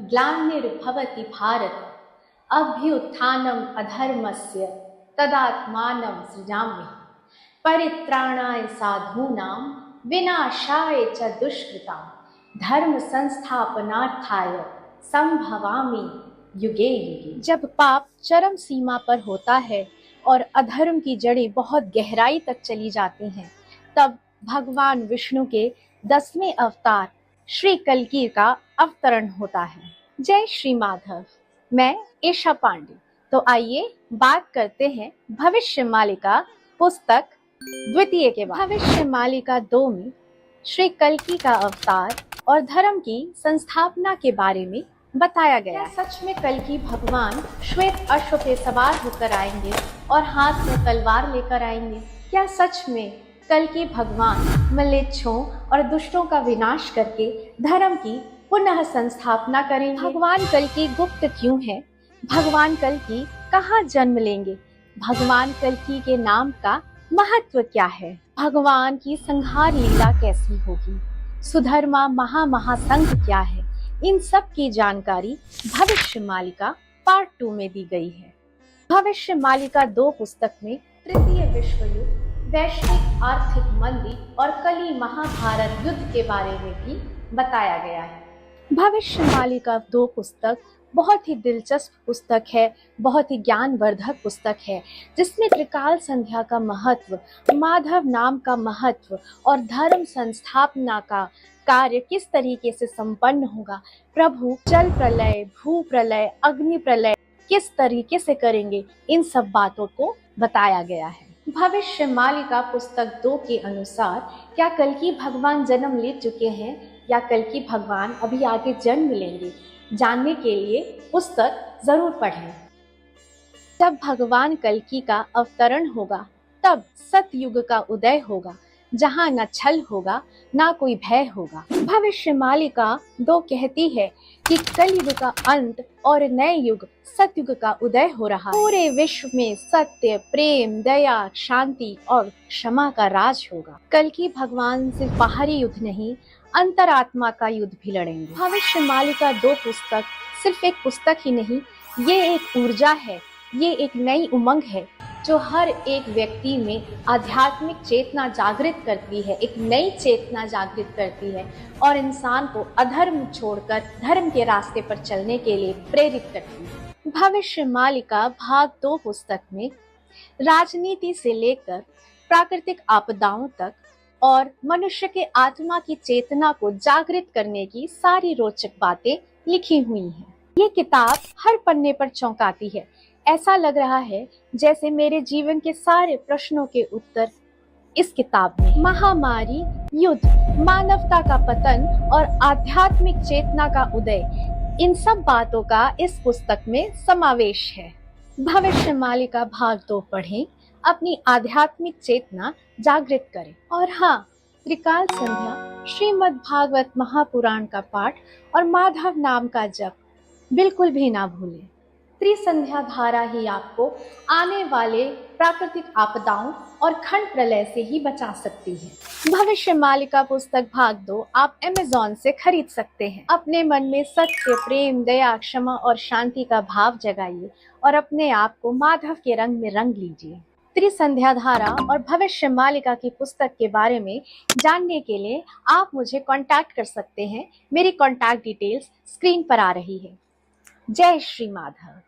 ग्लानिर्भवति भारत अभ्युत्थानम् अधर्मस्य तदात्मानं सृजाम्यहम् परित्राणाय साधूनां विनाशाय च दुष्कृतां धर्म संस्थापनार्थाय संभवामि युगे युगे। जब पाप चरम सीमा पर होता है और अधर्म की जड़ें बहुत गहराई तक चली जाती हैं, तब भगवान विष्णु के 10वें अवतार श्री कल्कि का अवतरण होता है। जय श्री माधव। मैं ईशा पांडे। तो आइए बात करते हैं भविष्य मालिका पुस्तक द्वितीय के बाद। भविष्य मालिका 2 में श्री कल्कि का अवतार और धर्म की संस्थापना के बारे में बताया गया है। सच में कल्कि भगवान श्वेत अश्व पे सवार होकर आएंगे और हाथ में तलवार लेकर आएंगे? क्या सच में कल्कि भगवान म्लेच्छों और दुष्टों का विनाश करके धर्म की पुनः संस्थापना करेंगे? भगवान कल्कि गुप्त क्यों है? भगवान कल्कि कहाँ जन्म लेंगे? भगवान कल्कि के नाम का महत्व क्या है? भगवान की संहार लीला कैसी होगी? सुधर्मा महासंघ क्या है? इन सब की जानकारी भविष्य मालिका पार्ट 2 में दी गई है। भविष्य मालिका 2 पुस्तक में तृतीय विश्व युद्ध, वैश्विक आर्थिक मंदी और कली महाभारत युद्ध के बारे में भी बताया गया है। भविष्य मालिका 2 पुस्तक बहुत ही दिलचस्प पुस्तक है, बहुत ही ज्ञानवर्धक पुस्तक है, जिसमें त्रिकाल संध्या का महत्व, माधव नाम का महत्व और धर्म संस्थापना का कार्य किस तरीके से संपन्न होगा, प्रभु जल प्रलय, भू प्रलय, अग्नि प्रलय किस तरीके से करेंगे, इन सब बातों को बताया गया है। भविष्य मालिका पुस्तक 2 के अनुसार क्या कल्कि भगवान जन्म ले चुके हैं या कल्कि भगवान अभी आगे जन्म लेंगे? जानने के लिए पुस्तक जरूर पढ़ें। जब भगवान कल्कि का अवतरण होगा तब सतयुग का उदय होगा, जहाँ न छल होगा ना कोई भय होगा। भविष्य मालिका 2 कहती है कि कलयुग का अंत और नए युग सतयुग का उदय हो रहा है। पूरे विश्व में सत्य, प्रेम, दया, शांति और क्षमा का राज होगा। कल्कि भगवान सिर्फ बाहरी युद्ध नहीं, अंतरात्मा का युद्ध भी लड़ेंगे। भविष्य मालिका 2 पुस्तक सिर्फ एक पुस्तक ही नहीं, ये एक ऊर्जा है, ये एक नई उमंग है जो हर एक व्यक्ति में आध्यात्मिक चेतना जागृत करती है, एक नई चेतना जागृत करती है और इंसान को अधर्म छोड़कर धर्म के रास्ते पर चलने के लिए प्रेरित करती है। भविष्य मालिका भाग 2 पुस्तक में राजनीति से लेकर प्राकृतिक आपदाओं तक और मनुष्य के आत्मा की चेतना को जागृत करने की सारी रोचक बातें लिखी हुई हैं। ये किताब हर पन्ने पर चौंकाती है। ऐसा लग रहा है जैसे मेरे जीवन के सारे प्रश्नों के उत्तर इस किताब में। महामारी, युद्ध, मानवता का पतन और आध्यात्मिक चेतना का उदय, इन सब बातों का इस पुस्तक में समावेश है। भविष्य मालिका भाग 2 पढ़ें, अपनी आध्यात्मिक चेतना जागृत करें। और हाँ, त्रिकाल संध्या, श्रीमद् भागवत महापुराण का पाठ और माधव नाम का जप बिल्कुल भी ना भूलें। त्रिसंध्या धारा ही आपको आने वाले प्राकृतिक आपदाओं और खंड प्रलय से ही बचा सकती है। भविष्य मालिका पुस्तक भाग 2 आप Amazon से खरीद सकते हैं। अपने मन में सत्य, प्रेम, दया, क्षमा और शांति का भाव जगाइए और अपने आप को माधव के रंग में रंग लीजिए। त्रिसंध्या धारा और भविष्य मालिका की पुस्तक के बारे में जानने के लिए आप मुझे कांटेक्ट कर सकते हैं। मेरी कांटेक्ट डिटेल्स स्क्रीन पर आ रही है। जय श्री माधव।